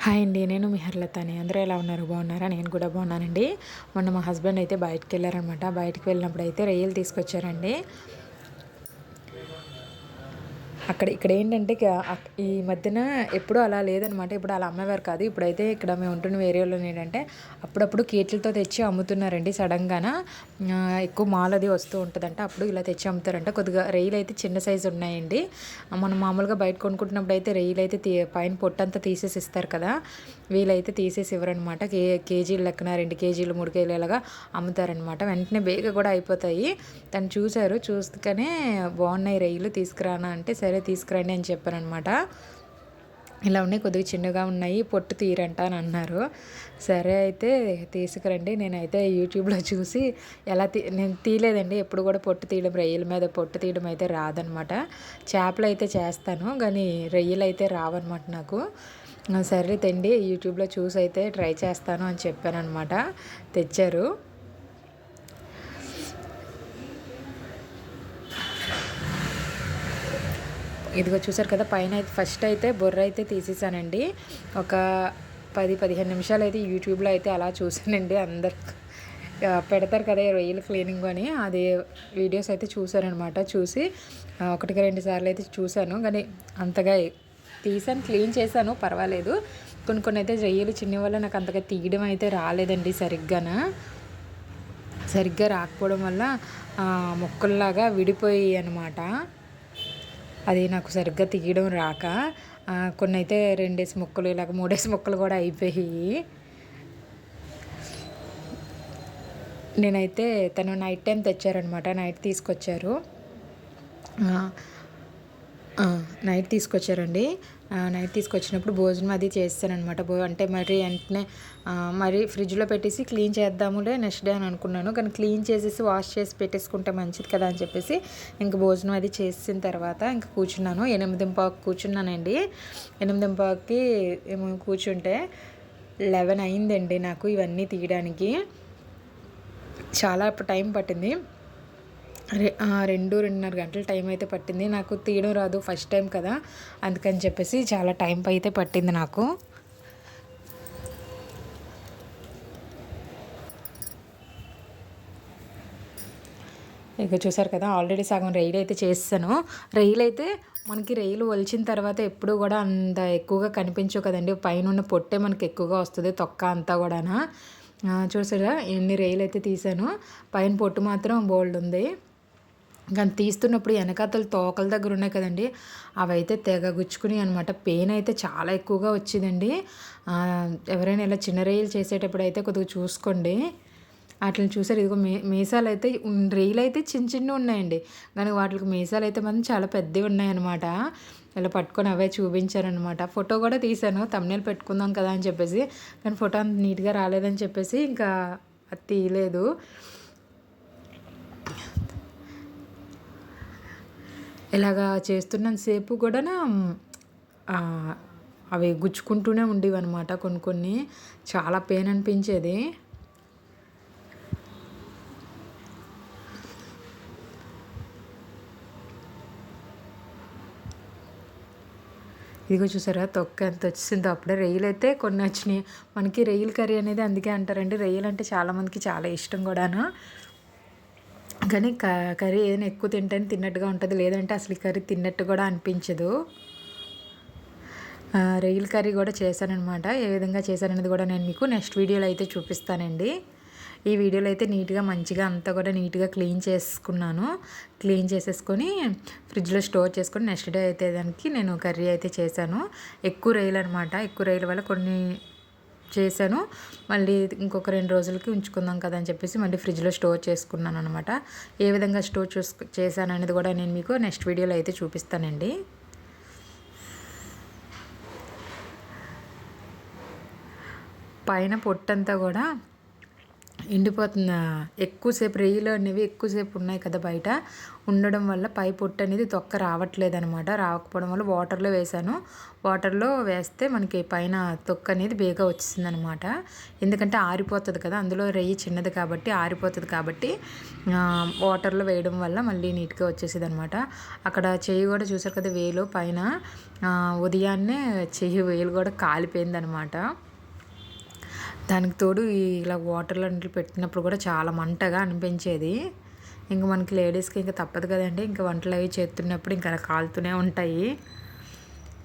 Hi అండి. నేను మీ హర్లతాని. అందరూ ఎలా ఉన్నారు? బాగున్నారా? నేను కూడా బాగున్నానండి. మొన్న మా హస్బెండ్ అయితే బయటికెళ్లారనమాట. బయటికి వెళ్ళినప్పుడైతే రొయ్యలు తీసుకొచ్చారండి. ఇక్కడేంటంటే ఈ మధ్యన ఎప్పుడూ అలా లేదనమాట. ఇప్పుడు అలా అమ్మేవారు కాదు. ఇప్పుడైతే ఇక్కడ మేము ఉంటున్న ఏరియాలోనే ఏంటంటే అప్పుడప్పుడు కేట్లతో తెచ్చి అమ్ముతున్నారండి సడన్‌గాన. ఎక్కువ మాల్ అది వస్తూ ఉంటదంట. అప్పుడు ఇలా తెచ్చి అమ్ముతారంట. కొద్దిగా రొయ్యలైతే చిన్న సైజు ఉన్నాయండి. మనం మామూలుగా బయట కొనుక్కుంటున్నప్పుడైతే రొయ్యలైతే పైన పొట్టంతా తీసేసి ఇస్తారు కదా! వీళ్ళైతే తీసేసి ఇవ్వరనమాట. కేజీల లెక్కన 2 కేజీలు, 3 కేజీలు ఇలాగా అమ్ముతారనమాట. వెంటనే బేగా కూడా అయిపోతాయి. తను చూసారు. చూస్తూనే బాగున్నాయి రొయ్యలు తీసుకురానా అంటే, సరే తీసుకురండి అని చెప్పారనమాట. ఇలా ఉన్నాయి, కొద్దిగా చిన్నగా ఉన్నాయి, పొట్టు తీరంట అని అన్నారు. సరే అయితే తీసుకురండి. నేనైతే యూట్యూబ్లో చూసి నేను తీయలేదండి. ఎప్పుడు కూడా పొట్టు తీయడం, రొయ్యల మీద పొట్టు తీయడం అయితే రాదనమాట. చేపలు అయితే చేస్తాను కానీ రొయ్యలు అయితే రావన్నమాట నాకు. సరే తెండి, యూట్యూబ్లో చూసి అయితే ట్రై చేస్తాను అని చెప్పానమాట. తెచ్చారు. ఇదిగో చూసారు కదా, పైన అయితే ఫస్ట్ అయితే బొర్ర అయితే తీసేసానండి. ఒక 10-15 నిమిషాలు అయితే యూట్యూబ్లో అయితే అలా చూసానండి. అందరు పెడతారు కదా రొయ్యలు క్లీనింగ్ అని, అది వీడియోస్ అయితే చూసారనమాట. చూసి 1-2 సార్లు అయితే చూశాను కానీ అంతగా తీసాను, క్లీన్ చేశాను, పర్వాలేదు. కొన్ని అయితే రొయ్యలు చిన్న వల్ల నాకు అంతగా తీయడం అయితే రాలేదండి. సరిగ్గా రాకపోవడం వల్ల ముక్కల్లాగా విడిపోయాయి అనమాట. అది నాకు సరిగ్గా తీయడం రాక కొన్ని అయితే 2 ముక్కలు, ఇలాగ 3 ముక్కలు కూడా అయిపోయాయి. నేనైతే తను నైట్ టైం తెచ్చారనమాట. నైట్ తీసుకొచ్చారండి. నైట్ తీసుకొచ్చినప్పుడు భోజనం అది చేస్తానమాట. అంటే మరి వెంటనే మరి ఫ్రిడ్జ్లో పెట్టేసి క్లీన్ చేద్దాములే నెక్స్ట్ డే అని అనుకున్నాను. కానీ క్లీన్ చేసేసి వాష్ చేసి పెట్టేసుకుంటే మంచిది కదా అని చెప్పేసి ఇంక భోజనం అది చేసిన తర్వాత ఇంక కూర్చున్నాను. 8:15 కూర్చున్నానండి. 8:15కి ఏమో కూర్చుంటే 11 అయిందండి నాకు ఇవన్నీ తీయడానికి. చాలా టైం పట్టింది. 2-2:30 గంటల టైం అయితే పట్టింది. నాకు తీయడం రాదు, ఫస్ట్ టైం కదా, అందుకని చెప్పేసి చాలా టైం అయితే పట్టింది నాకు. ఇక చూసారు కదా, ఆల్రెడీ సగం రొయ్యలు అయితే చేస్తాను. రొయ్యలు ఒలిచిన తర్వాత ఎప్పుడు కూడా అంత ఎక్కువగా కనిపించవు కదండి. పైన ఉన్న పొట్టే మనకి ఎక్కువగా వస్తుంది, తొక్క అంతా కూడా. చూసారా ఎన్ని రొయ్యలు అయితే తీసాను. పైన పొట్టు మాత్రం బోల్డ్ ఉంది. కానీ తీస్తున్నప్పుడు వెనకాతలు తోకల దగ్గర ఉన్నాయి కదండి, అవి అయితే తెగ గుచ్చుకుని అనమాట. పెయిన్ అయితే చాలా ఎక్కువగా వచ్చిందండి. ఎవరైనా ఇలా చిన్న రొయ్యలు చేసేటప్పుడు అయితే కొద్దిగా చూసుకోండి. వాటిని చూసారు, ఇదిగో మీసాలు అయితే రొయ్యలు అయితే చిన్న ఉన్నాయండి, కానీ వాటికి మీసాలు అయితే మనం చాలా పెద్దవి ఉన్నాయన్నమాట. ఇలా పట్టుకొని అవే చూపించారనమాట. ఫోటో కూడా తీశాను, థంబ్నెయిల్ పెట్టుకుందాం కదా అని చెప్పేసి. కానీ ఫోటో అంత నీట్గా రాలేదని చెప్పేసి ఇంకా అది తీయలేదు. ఇలాగా చేస్తున్నంతసేపు కూడా అవి గుచ్చుకుంటూనే ఉండేవి అనమాట. కొన్ని చాలా పెయిన్ అనిపించేది. ఇదిగో చూసారా తొక్క ఎంత వచ్చిందో. అప్పుడే రొయ్యలు అయితే కొన్ని వచ్చినాయి. మనకి రొయ్యల కర్రీ అనేది అందుకే అంటారండి, రొయ్యలు అంటే చాలామందికి చాలా ఇష్టం కూడాను. కానీ కర్రీ ఏదైనా ఎక్కువ తింటేనే తిన్నట్టుగా ఉంటుంది, లేదంటే అసలు ఈ కర్రీ తిన్నట్టు కూడా అనిపించదు. రొయ్యల కర్రీ కూడా చేశానమాట. ఏ విధంగా చేశాననేది కూడా నేను మీకు నెక్స్ట్ వీడియోలో అయితే చూపిస్తానండి. ఈ వీడియోలో అయితే నీట్గా మంచిగా అంతా కూడా నీట్గా క్లీన్ చేసేసుకొని ఫ్రిడ్జ్లో స్టోర్ చేసుకొని నెక్స్ట్ డే అయితే దానికి నేను కర్రీ అయితే చేశాను. ఎక్కువ రొయ్యలు అనమాట. ఎక్కువ రొయ్యల వల్ల కొన్ని చేశాను. మళ్ళీ ఇంకొక 2 రోజులకి ఉంచుకుందాం కదా అని చెప్పేసి మళ్ళీ ఫ్రిడ్జ్లో స్టోర్ చేసుకున్నాను అనమాట. ఏ విధంగా స్టోర్ చేశాను అనేది కూడా నేను మీకు నెక్స్ట్ వీడియోలో అయితే చూపిస్తానండి. పైన పొట్టంతా కూడా ఎండిపోతున్న ఎక్కువసేపు రొయ్యలు అనేవి ఎక్కువసేపు ఉన్నాయి కదా బయట ఉండడం వల్ల పై పొట్టు అనేది తొక్క రావట్లేదు అనమాట. రాకపోవడం వల్ల వాటర్లో వేసాను. వాటర్లో వేస్తే మనకి పైన తొక్క అనేది బేగా వచ్చింది అనమాట. ఎందుకంటే ఆరిపోతుంది కదా, అందులో రొయ్య చిన్నది కాబట్టి ఆరిపోతుంది కాబట్టి వాటర్లో వేయడం వల్ల మళ్ళీ నీట్గా వచ్చేసేది అనమాట. అక్కడ చెయ్యి కూడా చూసారు కదా, వేలు పైన ఉదయాన్నే చెయ్యి వేలు కూడా కాలిపోయింది అనమాట. దానికి తోడు ఇలా వాటర్లో పెట్టినప్పుడు కూడా చాలా మంటగా అనిపించేది. ఇంకా మనకి లేడీస్కి ఇంకా తప్పదు కదండి, ఇంకా వంటలు అవి చేస్తున్నప్పుడు ఇంకా అలా కాలుతూనే ఉంటాయి.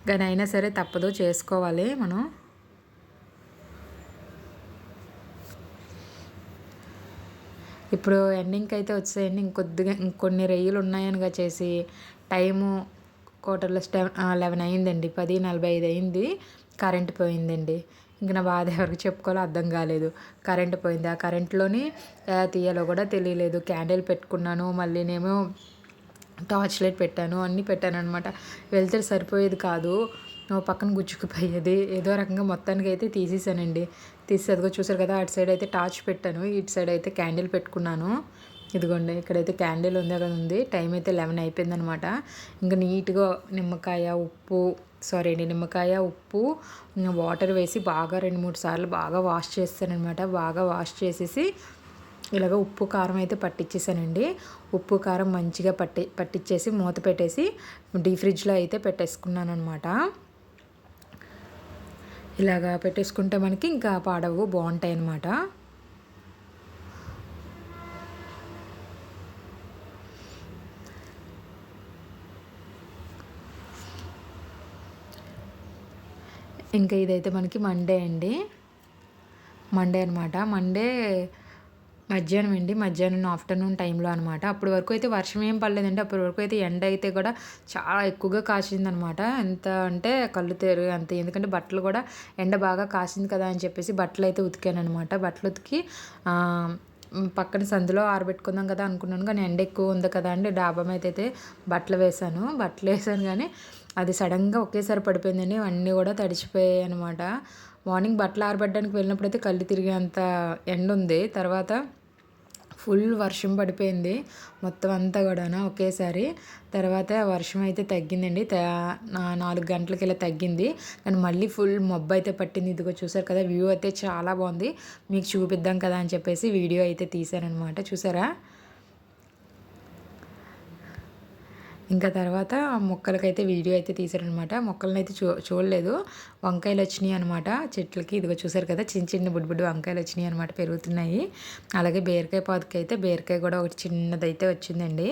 కానీ అయినా సరే తప్పదు, చేసుకోవాలి మనం. ఇప్పుడు ఎండింగ్కి అయితే వచ్చేయండి. ఇంకొద్దిగా ఇంకొన్ని రొయ్యలు ఉన్నాయనిగా చేసి టైము కోటర్లో 11 అయిందండి, 10:45 అయింది. కరెంట్ పోయిందండి. ఇంక నా బాధ ఎవరికి చెప్పుకోవాలో అర్థం కాలేదు. కరెంట్ పోయింది. ఆ కరెంట్లోని తీయాలో కూడా తెలియలేదు. క్యాండిల్ పెట్టుకున్నాను, మళ్ళీనేమో టార్చ్ లైట్ పెట్టాను, అన్నీ పెట్టాను అనమాట. వెళ్తే సరిపోయేది కాదు, పక్కన గుచ్చుకుపోయేది. ఏదో రకంగా మొత్తానికి అయితే తీసేసానండి. తీసి అదిగో చూసారు కదా, అటు సైడ్ అయితే టార్చ్ పెట్టాను, ఇటు సైడ్ అయితే క్యాండిల్ పెట్టుకున్నాను. ఇదిగోండి ఇక్కడైతే క్యాండిల్ ఉంది, అక్కడ ఉంది. టైం అయితే 11 అయిపోయిందనమాట. ఇంకా నీట్గా నిమ్మకాయ ఉప్పు వాటర్ వేసి బాగా 2-3 సార్లు బాగా వాష్ చేస్తానమాట. బాగా వాష్ చేసేసి ఇలాగ ఉప్పు కారం అయితే పట్టించేసానండి. ఉప్పు కారం మంచిగా పట్టించేసి మూత పెట్టేసి డీప్ ఫ్రిడ్జ్లో అయితే పెట్టేసుకున్నాను అనమాట. ఇలాగా పెట్టేసుకుంటే మనకి ఇంకా పాడవు, బాగుంటాయి అన్నమాట. ఇంకా ఇదైతే మనకి మండే అండి, మండే అనమాట. మండే మధ్యాహ్నం అండి, మధ్యాహ్నం ఆఫ్టర్నూన్ టైంలో అనమాట. అప్పటి వరకు అయితే వర్షం ఏం పడలేదండి. అప్పటి వరకు అయితే ఎండ అయితే కూడా చాలా ఎక్కువగా కాసిందనమాట. ఎంత అంటే కళ్ళు తెరుగు అంత, ఎందుకంటే బట్టలు కూడా ఎండ బాగా కాసింది కదా అని చెప్పేసి బట్టలు అయితే ఉతికాను అనమాట. బట్టలు ఉతికి పక్కన సందులో ఆరబెట్టుకుందాం కదా అనుకున్నాను, కానీ ఎండ ఎక్కువ ఉంది కదా అండి, డాబా మీద అయితే బట్టలు వేసాను కానీ అది సడన్గా ఒకేసారి పడిపోయిందండి. అన్నీ కూడా తడిచిపోయాయి అనమాట. మార్నింగ్ బట్టలు ఆరబెట్టడానికి వెళ్ళినప్పుడు అయితే కళ్ళు తిరిగేంత ఎండ ఉంది. తర్వాత ఫుల్ వర్షం పడిపోయింది మొత్తం అంతా కూడా ఒకేసారి. తర్వాత వర్షం అయితే తగ్గిందండి, 4 గంటలకి ఇలా తగ్గింది. కానీ మళ్ళీ ఫుల్ మబ్బు అయితే పట్టింది. ఇదిగో చూసారు కదా, వ్యూ అయితే చాలా బాగుంది. మీకు చూపిద్దాం కదా అని చెప్పేసి వీడియో అయితే తీశానమాట. చూసారా? ఇంకా తర్వాత మొక్కలకైతే వీడియో అయితే తీశారనమాట. మొక్కలను అయితే చూడలేదు. వంకాయలు వచ్చినాయి అనమాట చెట్లకి. ఇదిగో చూసారు కదా, చిన్న బుడ్డి వంకాయలు వచ్చినాయి అనమాట, పెరుగుతున్నాయి. అలాగే బీరకాయ పాదుకి అయితే బీరకాయ కూడా ఒకటి చిన్నదైతే వచ్చిందండి.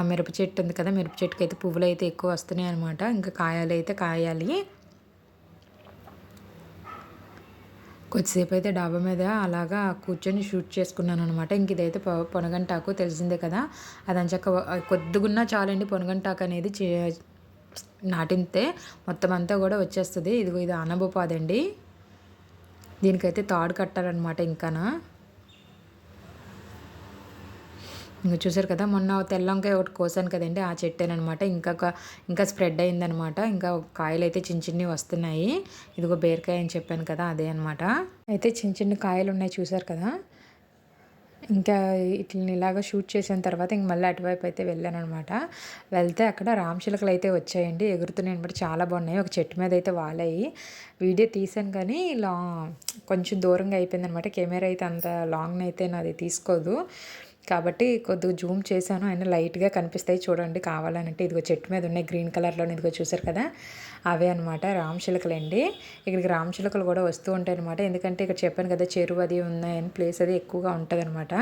మిరప చెట్టు ఉంది కదా, మిరప చెట్టుకి అయితే పువ్వులు అయితే ఎక్కువ వస్తున్నాయి అనమాట. ఇంకా కాయాలి అయితే కాయాలి. కొద్దిసేపు అయితే డాబా మీద అలాగా కూర్చొని షూట్ చేసుకున్నాను అనమాట. ఇంక ఇదైతే పొనగంటాకు తెలిసిందే కదా, అదంచక్క కొద్దిగున్నా చాలండి. పొనగంటాకు అనేది నాటితే మొత్తం అంతా కూడా వచ్చేస్తుంది. ఇది అనబోపాదండి, దీనికైతే తాడు కట్టాలన్నమాట. ఇంకా చూసారు కదా, మొన్న తెల్ల వంకాయ ఒకటి కోసాను కదండి, ఆ చెట్టేనమాట. ఇంకా స్ప్రెడ్ అయిందనమాట. ఇంకా కాయలు అయితే చిన్నవి వస్తున్నాయి. ఇదిగో బీరకాయ అని చెప్పాను కదా, అదే అనమాట. అయితే చిన్న కాయలు ఉన్నాయి చూసారు కదా. ఇంకా ఇట్లని ఇలాగ షూట్ చేసిన తర్వాత ఇంక మళ్ళీ అటువైపు అయితే వెళ్ళాను అనమాట. వెళ్తే అక్కడ రామచిలుకలు అయితే వచ్చాయండి, ఎగురుతున్నాయి అనమాట. చాలా బాగున్నాయి. ఒక చెట్టు మీద అయితే వాలాయి. వీడియో తీసాను కానీ కొంచెం దూరంగా అయిపోయింది అనమాట. కెమెరా అయితే అంత లాంగ్ అయితే నాది తీసుకోదు కాబట్టి కొద్దిగా జూమ్ చేశాను. అయినా లైట్గా కనిపిస్తాయి చూడండి కావాలనంటే. ఇదిగో చెట్టు మీద ఉన్నాయి గ్రీన్ కలర్లో, ఇదిగో చూసారు కదా, అవే అనమాట రామచిలుకలు అండి. ఇక్కడికి రామచిలుకలు కూడా వస్తూ ఉంటాయి అనమాట. ఎందుకంటే ఇక్కడ చెప్పాను కదా, చెరువు అది ఉన్నాయని, ప్లేస్ అది ఎక్కువగా ఉంటుంది అనమాట.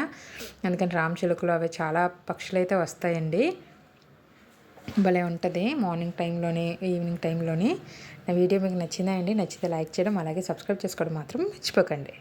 అందుకని రామచిలుకలు అవి చాలా పక్షులు అయితే వస్తాయండి. భలే ఉంటుంది మార్నింగ్ టైంలోని, ఈవినింగ్ టైంలోని. నా వీడియో మీకు నచ్చిందా అండి? నచ్చితే లైక్ చేయడం, అలాగే సబ్స్క్రైబ్ చేసుకోవడం మాత్రం మర్చిపోకండి.